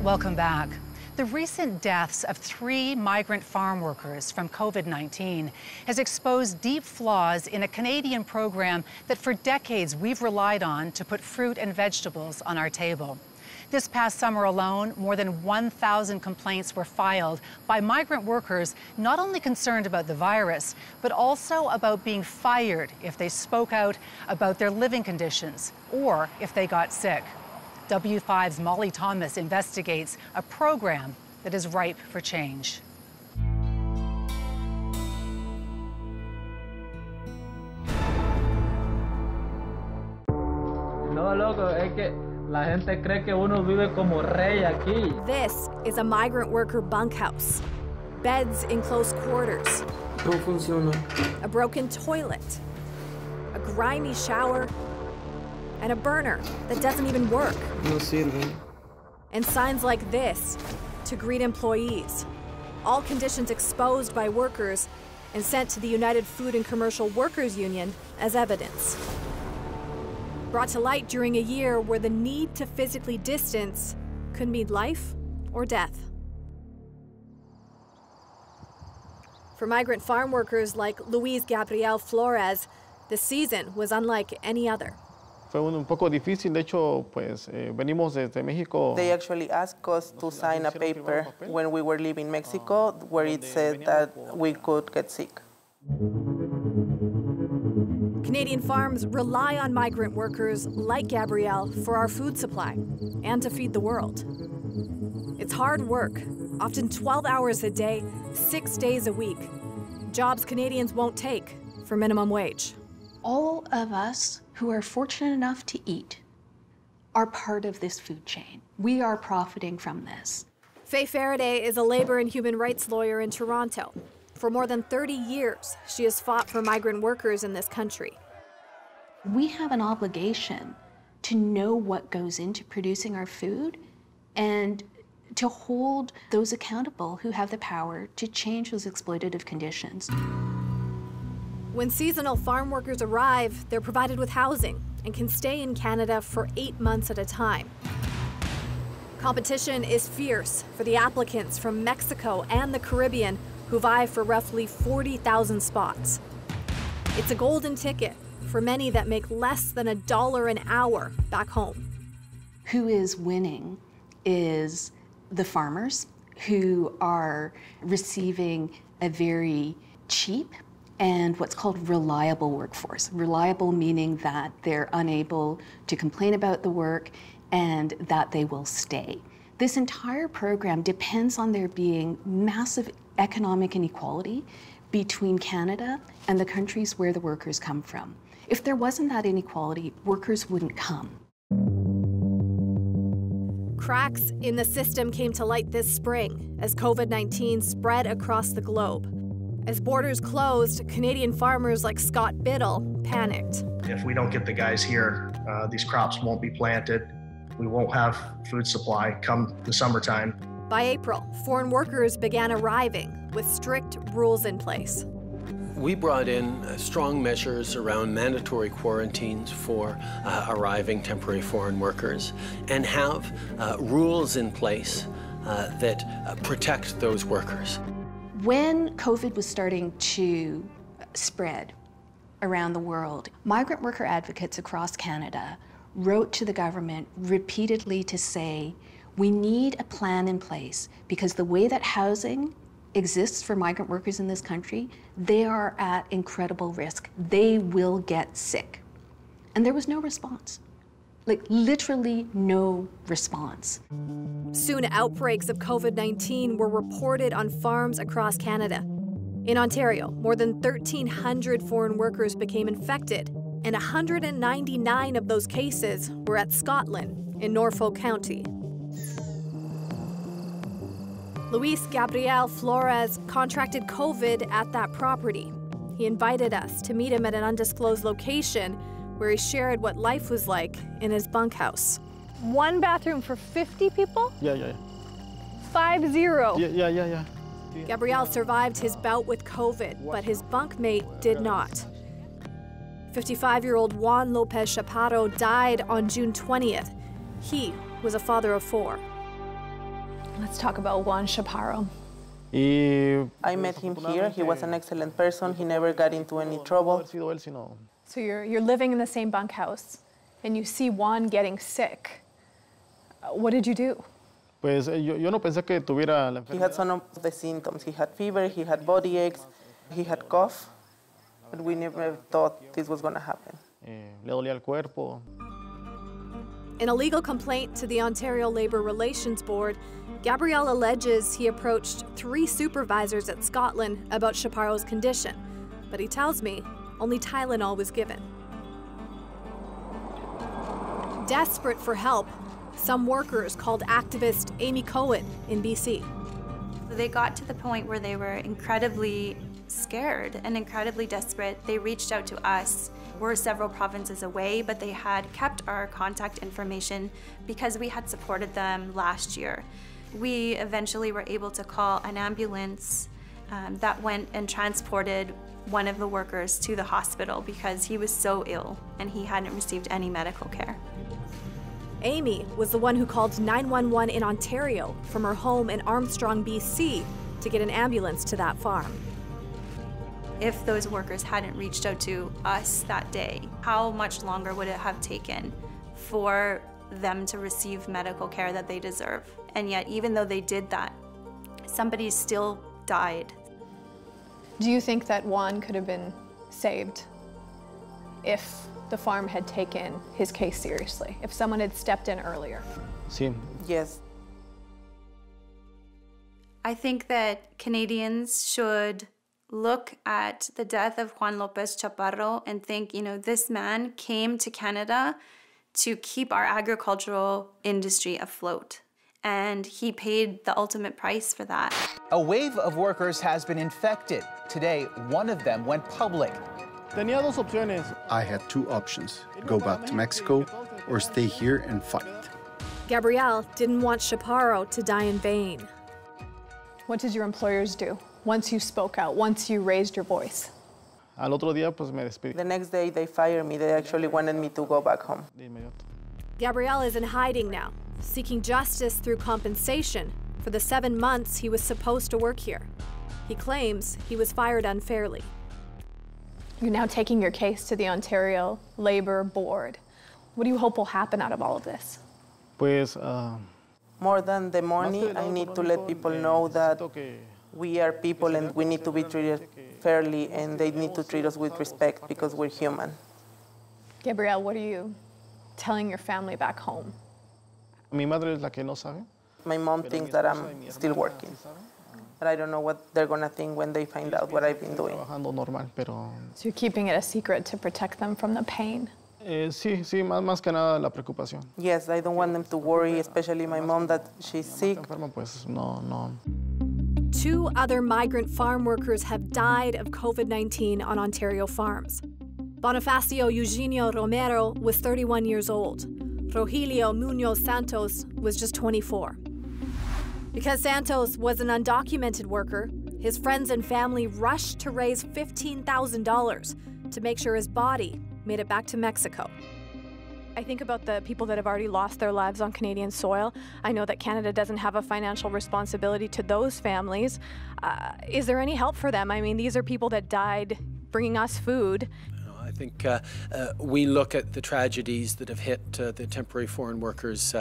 Welcome back. The recent deaths of 3 migrant farm workers from COVID-19 has exposed deep flaws in a Canadian program that for decades we've relied on to put fruit and vegetables on our table. This past summer alone, more than 1,000 complaints were filed by migrant workers not only concerned about the virus, but also about being fired if they spoke out about their living conditions or if they got sick. W5's Molly Thomas investigates a program that is ripe for change. No, loco, es que la gente cree que uno vive como rey aquí. This is a migrant worker bunkhouse. Beds in close quarters. No funciona. A broken toilet. A grimy shower. And a burner that doesn't even work. No sirve. And signs like this to greet employees. All conditions exposed by workers and sent to the United Food and Commercial Workers Union as evidence. Brought to light during a year where the need to physically distance could mean life or death. For migrant farm workers like Luis Gabriel Flores, the season was unlike any other. Fue un poco difícil, de hecho, pues venimos desde México. They actually asked us to sign a paper when we were leaving Mexico where it said that we could get sick. Canadian farms rely on migrant workers like Gabrielle for our food supply and to feed the world. It's hard work, often 12 hours a day, 6 days a week. Jobs Canadians won't take for minimum wage. All of us who are fortunate enough to eat are part of this food chain. We are profiting from this. Faye Faraday is a labor and human rights lawyer in Toronto. For more than 30 years, she has fought for migrant workers in this country. We have an obligation to know what goes into producing our food and to hold those accountable who have the power to change those exploitative conditions. When seasonal farm workers arrive, they're provided with housing and can stay in Canada for 8 months at a time. Competition is fierce for the applicants from Mexico and the Caribbean who vie for roughly 40,000 spots. It's a golden ticket for many that make less than $1 an hour back home. Who is winning is the farmers who are receiving a very cheap and what's called reliable workforce. Reliable meaning that they're unable to complain about the work and that they will stay. This entire program depends on there being massive economic inequality between Canada and the countries where the workers come from. If there wasn't that inequality, workers wouldn't come. Cracks in the system came to light this spring as COVID-19 spread across the globe. As borders closed, Canadian farmers like Scott Biddle panicked. If we don't get the guys here, these crops won't be planted. We won't have food supply come the summertime. By April, foreign workers began arriving with strict rules in place. We brought in strong measures around mandatory quarantines for arriving temporary foreign workers and have rules in place that protect those workers. When COVID was starting to spread around the world, migrant worker advocates across Canada wrote to the government repeatedly to say, we need a plan in place because the way that housing exists for migrant workers in this country, they are at incredible risk. They will get sick. And there was no response. Like literally no response. Soon outbreaks of COVID-19 were reported on farms across Canada. In Ontario, more than 1,300 foreign workers became infected, and 199 of those cases were at Scotland in Norfolk County. Luis Gabriel Flores contracted COVID at that property. He invited us to meet him at an undisclosed location where he shared what life was like in his bunkhouse. One bathroom for 50 people? Yeah. 50. Yeah. Gabriel survived his bout with COVID, but his bunkmate did not. 55-year-old Juan Lopez Chaparro died on June 20th. He was a father of 4. Let's talk about Juan Chaparro. I met him here. He was an excellent person. He never got into any trouble. So you're living in the same bunkhouse, and you see Juan getting sick. What did you do? He had some of the symptoms. He had fever, he had body aches, he had cough, but we never thought this was going to happen. In a legal complaint to the Ontario Labour Relations Board, Gabrielle alleges he approached 3 supervisors at Scotland about Chaparro's condition, but he tells me only Tylenol was given. Desperate for help, some workers called activist Amy Cohen in BC. They got to the point where they were incredibly scared and incredibly desperate. They reached out to us. We're several provinces away, but they had kept our contact information because we had supported them last year. We eventually were able to call an ambulance that went and transported one of the workers to the hospital because he was so ill and he hadn't received any medical care. Amy was the one who called 911 in Ontario from her home in Armstrong, BC, to get an ambulance to that farm. If those workers hadn't reached out to us that day, how much longer would it have taken for them to receive medical care that they deserve? And yet, even though they did that, somebody still died. Do you think that Juan could have been saved if the farm had taken his case seriously, if someone had stepped in earlier? Sí. Yes. I think that Canadians should look at the death of Juan Lopez Chaparro and think, you know, this man came to Canada to keep our agricultural industry afloat. And he paid the ultimate price for that. A wave of workers has been infected. Today, one of them went public. I had 2 options, go back to Mexico or stay here and fight. Gabrielle didn't want Chaparro to die in vain. What did your employers do once you spoke out, once you raised your voice? The next day they fired me. They actually wanted me to go back home. Gabrielle is in hiding now, seeking justice through compensation for the 7 months he was supposed to work here. He claims he was fired unfairly. You're now taking your case to the Ontario Labour Board. What do you hope will happen out of all of this? More than the money, I need to let people know that we are people and we need to be treated fairly and they need to treat us with respect because we're human. Gabrielle, what are you telling your family back home? My mom thinks that I'm still working. But I don't know what they're going to think when they find out what I've been doing. So you're keeping it a secret to protect them from the pain? Yes, I don't want them to worry, especially my mom that she's sick. 2 other migrant farm workers have died of COVID-19 on Ontario farms. Bonifacio Eugenio Romero was 31 years old. Rogelio Munoz Santos was just 24. Because Santos was an undocumented worker, his friends and family rushed to raise $15,000 to make sure his body made it back to Mexico. I think about the people that have already lost their lives on Canadian soil. I know that Canada doesn't have a financial responsibility to those families. Is there any help for them? I mean, these are people that died bringing us food. I think we look at the tragedies that have hit the temporary foreign workers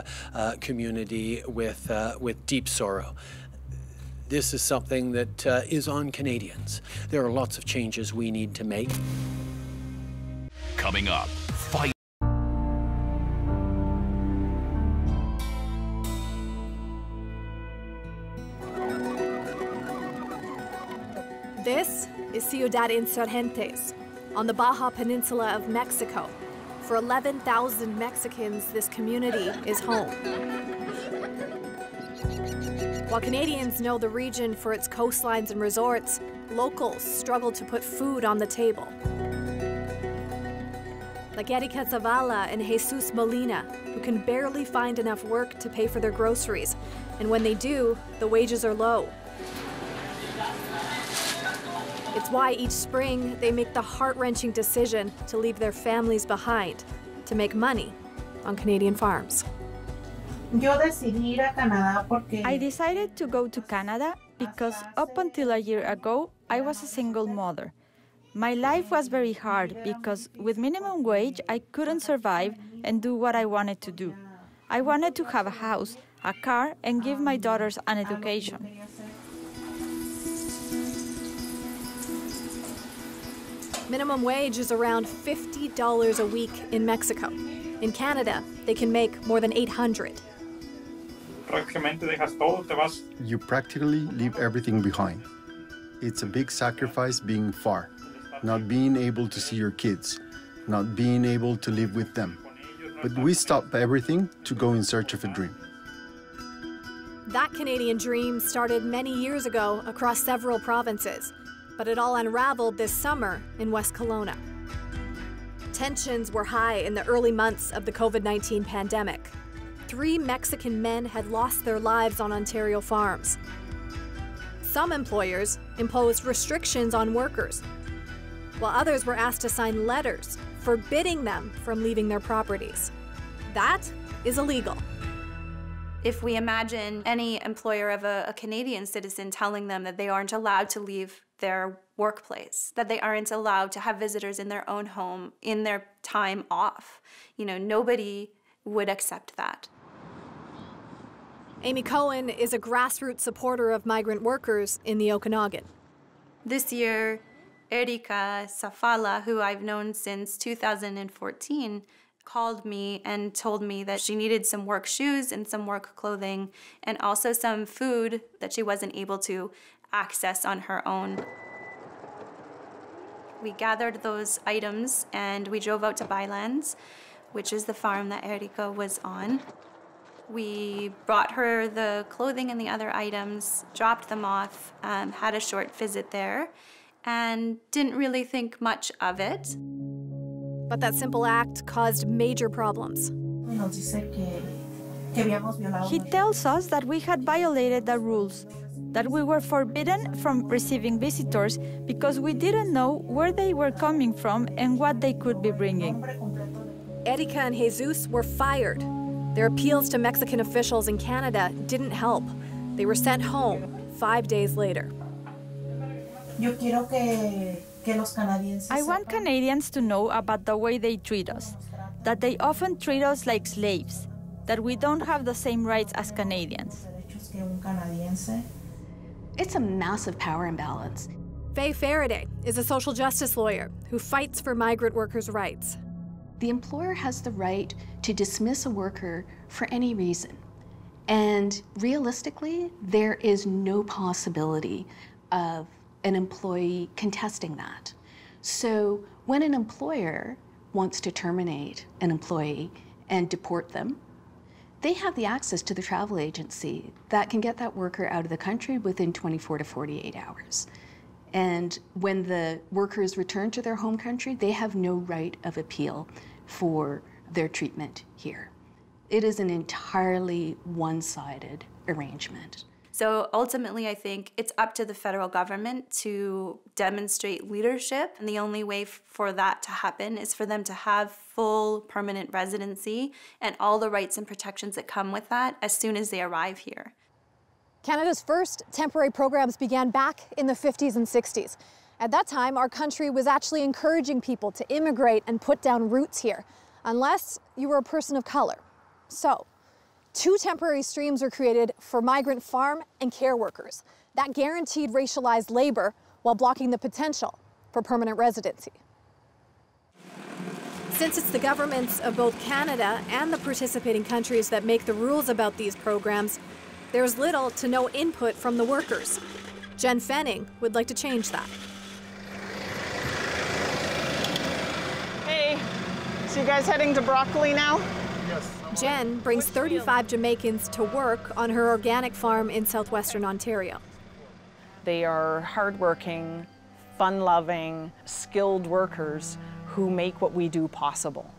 community with deep sorrow. This is something that is on Canadians. There are lots of changes we need to make. Coming up, fight. This is Ciudad Insurgentes, on the Baja Peninsula of Mexico. For 11,000 Mexicans, this community is home. While Canadians know the region for its coastlines and resorts, locals struggle to put food on the table. Like Erika Zavala and Jesus Molina, who can barely find enough work to pay for their groceries. And when they do, the wages are low. It's why each spring they make the heart-wrenching decision to leave their families behind to make money on Canadian farms. I decided to go to Canada because up until a year ago, I was a single mother. My life was very hard because with minimum wage, I couldn't survive and do what I wanted to do. I wanted to have a house, a car, and give my daughters an education. Minimum wage is around $50 a week in Mexico. In Canada, they can make more than $800. You practically leave everything behind. It's a big sacrifice being far, not being able to see your kids, not being able to live with them. But we stop everything to go in search of a dream. That Canadian dream started many years ago across several provinces, but it all unraveled this summer in West Kelowna. Tensions were high in the early months of the COVID-19 pandemic. 3 Mexican men had lost their lives on Ontario farms. Some employers imposed restrictions on workers, while others were asked to sign letters forbidding them from leaving their properties. That is illegal. If we imagine any employer of a Canadian citizen telling them that they aren't allowed to leave their workplace, that they aren't allowed to have visitors in their own home in their time off, nobody would accept that. Amy Cohen is a grassroots supporter of migrant workers in the Okanagan. This year, Erika Safala, who I've known since 2014, called me and told me that she needed some work shoes and some work clothing and also some food that she wasn't able to access on her own. We gathered those items and we drove out to Bylands, which is the farm that Erika was on. We brought her the clothing and the other items, dropped them off, had a short visit there, and didn't really think much of it. But that simple act caused major problems. He tells us that we had violated the rules, that we were forbidden from receiving visitors because we didn't know where they were coming from and what they could be bringing. Erika and Jesus were fired. Their appeals to Mexican officials in Canada didn't help. They were sent home 5 days later. I want Canadians to know about the way they treat us, that they often treat us like slaves, that we don't have the same rights as Canadians. It's a massive power imbalance. Faye Faraday is a social justice lawyer who fights for migrant workers' rights. The employer has the right to dismiss a worker for any reason. And realistically, there is no possibility of an employee contesting that. So when an employer wants to terminate an employee and deport them, they have the access to the travel agency that can get that worker out of the country within 24 to 48 hours. And when the workers return to their home country, they have no right of appeal for their treatment here. It is an entirely one-sided arrangement. So ultimately, I think it's up to the federal government to demonstrate leadership, and the only way for that to happen is for them to have full permanent residency and all the rights and protections that come with that as soon as they arrive here. Canada's first temporary programs began back in the 50s and 60s. At that time, our country was actually encouraging people to immigrate and put down roots here, unless you were a person of color. So, 2 temporary streams were created for migrant farm and care workers that guaranteed racialized labor while blocking the potential for permanent residency. Since it's the governments of both Canada and the participating countries that make the rules about these programs, there's little to no input from the workers. Jen Fenning would like to change that. Hey, so you guys heading to Broccoli now? Yes. Jen brings 35 Jamaicans to work on her organic farm in southwestern Ontario. They are hardworking, fun-loving, skilled workers who make what we do possible.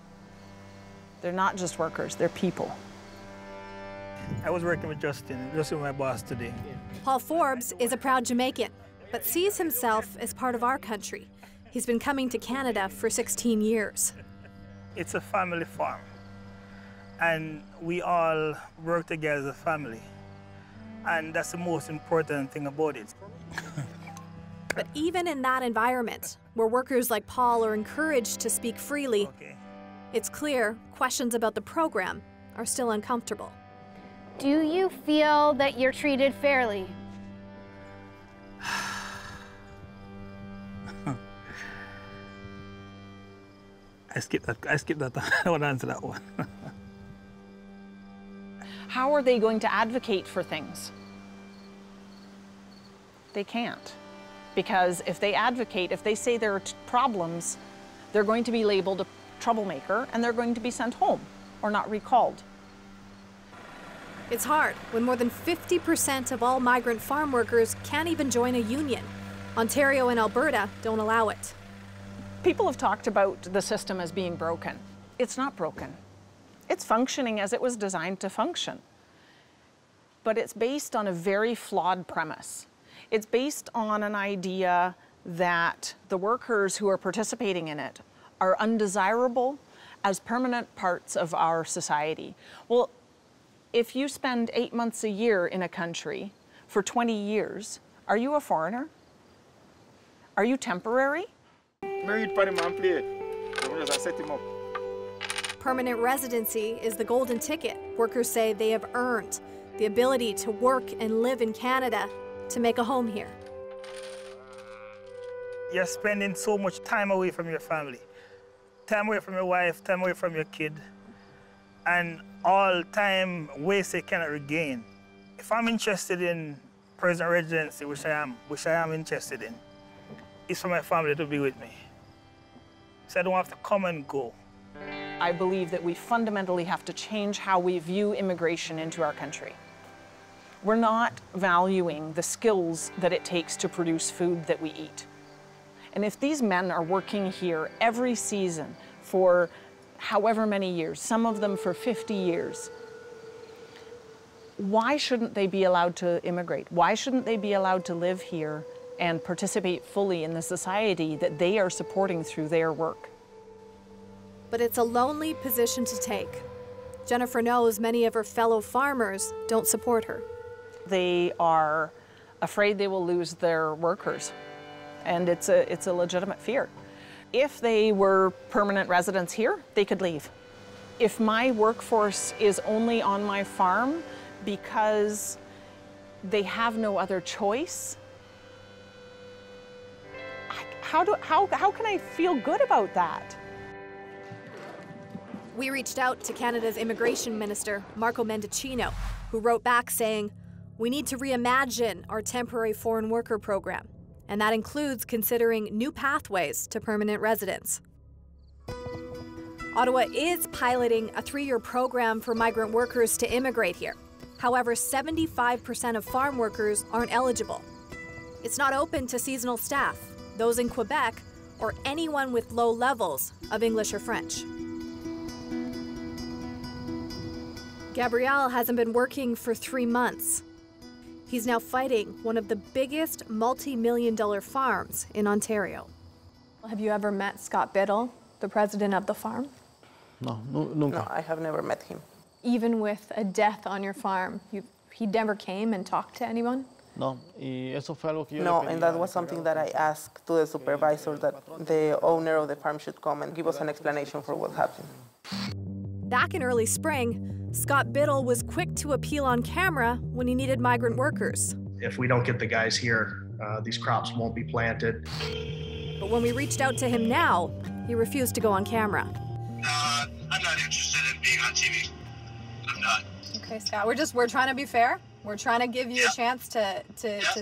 They're not just workers, they're people. I was working with Justin my boss today. Paul Forbes is a proud Jamaican, but sees himself as part of our country. He's been coming to Canada for 16 years. It's a family farm. And we all work together as a family. And that's the most important thing about it. But even in that environment, where workers like Paul are encouraged to speak freely, it's clear questions about the program are still uncomfortable. Do you feel that you're treated fairly? I skipped that. I don't want to answer that one. How are they going to advocate for things? They can't. Because if they advocate, if they say there are problems, they're going to be labeled a troublemaker and they're going to be sent home or not recalled. It's hard when more than 50% of all migrant farm workers can't even join a union. Ontario and Alberta don't allow it. People have talked about the system as being broken. It's not broken. It's functioning as it was designed to function. But it's based on a very flawed premise. It's based on an idea that the workers who are participating in it are undesirable as permanent parts of our society. Well, if you spend 8 months a year in a country for 20 years, are you a foreigner? Are you temporary? Permanent residency is the golden ticket workers say they have earned, the ability to work and live in Canada to make a home here. You're spending so much time away from your family, time away from your wife, time away from your kid, and all time wasted you cannot regain. If I'm interested in permanent residency, which I am interested in, it's for my family to be with me. So I don't have to come and go. I believe that we fundamentally have to change how we view immigration into our country. We're not valuing the skills that it takes to produce food that we eat. And if these men are working here every season for however many years, some of them for 50 years, why shouldn't they be allowed to immigrate? Why shouldn't they be allowed to live here and participate fully in the society that they are supporting through their work? But it's a lonely position to take. Jennifer knows many of her fellow farmers don't support her. They are afraid they will lose their workers, and it's a legitimate fear. If they were permanent residents here, they could leave. If my workforce is only on my farm because they have no other choice, how can I feel good about that? We reached out to Canada's Immigration Minister, Marco Mendicino, who wrote back saying, "We need to reimagine our temporary foreign worker program, and that includes considering new pathways to permanent residence." Ottawa is piloting a 3-year program for migrant workers to immigrate here. However, 75% of farm workers aren't eligible. It's not open to seasonal staff, those in Quebec, or anyone with low levels of English or French. Gabriel hasn't been working for 3 months. He's now fighting one of the biggest multi-million-dollar farms in Ontario. Have you ever met Scott Biddle, the president of the farm? No, nunca. No, I have never met him. Even with a death on your farm, he never came and talked to anyone? No, y eso fue algo que yo No, le pedí and that al was something that I encargado. asked to the supervisor, that the owner of the farm should come and give us an explanation for what happened. Back in early spring, Scott Biddle was quick to appeal on camera when he needed migrant workers. If we don't get the guys here, these crops won't be planted. But when we reached out to him now, he refused to go on camera. I'm not interested in being on TV. I'm not. Okay, Scott, we're trying to be fair. We're trying to give you a chance to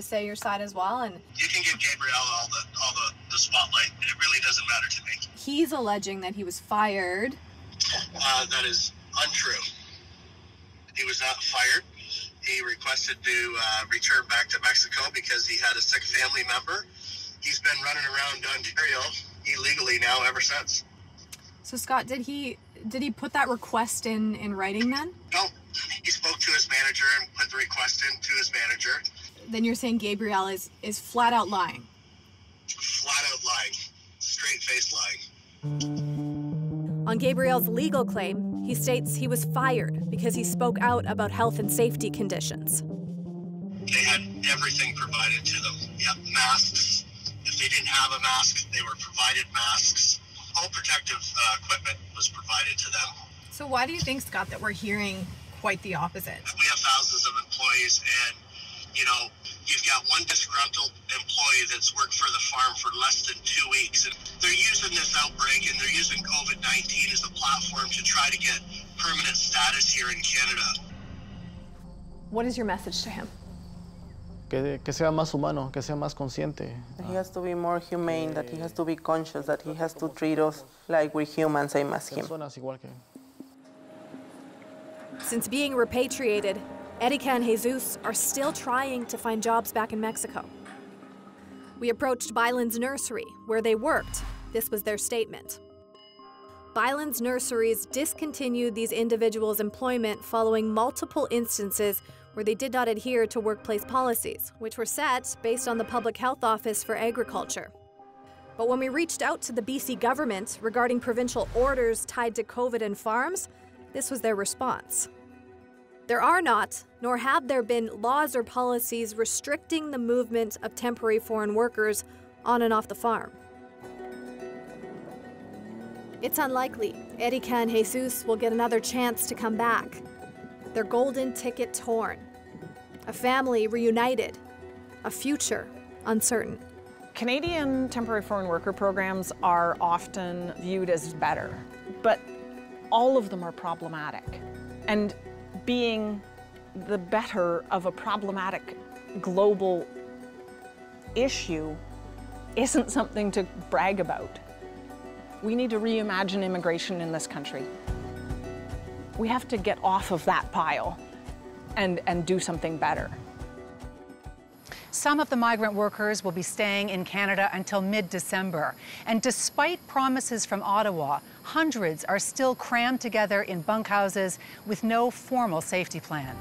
say your side as well. And You can give Gabriel all the spotlight. It really doesn't matter to me. he's alleging that he was fired. That is untrue. He was not fired. He requested to return back to Mexico because he had a sick family member. He's been running around Ontario illegally now ever since. So Scott, did he put that request in writing then? No, he spoke to his manager and put the request in to his manager. Then you're saying Gabriel is flat out lying. Flat out lying. Straight-faced lying. On Gabriel's legal claim, he states he was fired because he spoke out about health and safety conditions. They had everything provided to them. Yep, masks. If they didn't have a mask, they were provided masks. All protective equipment was provided to them. So why do you think, Scott, that we're hearing quite the opposite? We have thousands of employees, and, you know, you've got one disgruntled employee that's worked for the farm for less than 2 weeks. And they're using this outbreak and they're using COVID-19 as a platform to try to get permanent status here in Canada. What is your message to him? Que sea más humano, que sea más consciente. He has to be more humane, that he has to be conscious, that he has to treat us like we're human, same as him. Since being repatriated, Erika and Jesus are still trying to find jobs back in Mexico. We approached Byland's nursery, where they worked. This was their statement. Byland's nurseries discontinued these individuals' employment following multiple instances where they did not adhere to workplace policies, which were set based on the Public Health Office for Agriculture. But when we reached out to the BC government regarding provincial orders tied to COVID and farms, this was their response. There are not, nor have there been, laws or policies restricting the movement of temporary foreign workers on and off the farm. It's unlikely Erika and Jesus will get another chance to come back. Their golden ticket torn. A family reunited. A future uncertain. Canadian temporary foreign worker programs are often viewed as better, but all of them are problematic. And being the better of a problematic global issue isn't something to brag about. We need to reimagine immigration in this country. We have to get off of that pile and do something better. Some of the migrant workers will be staying in Canada until mid-December. And despite promises from Ottawa, hundreds are still crammed together in bunkhouses with no formal safety plan.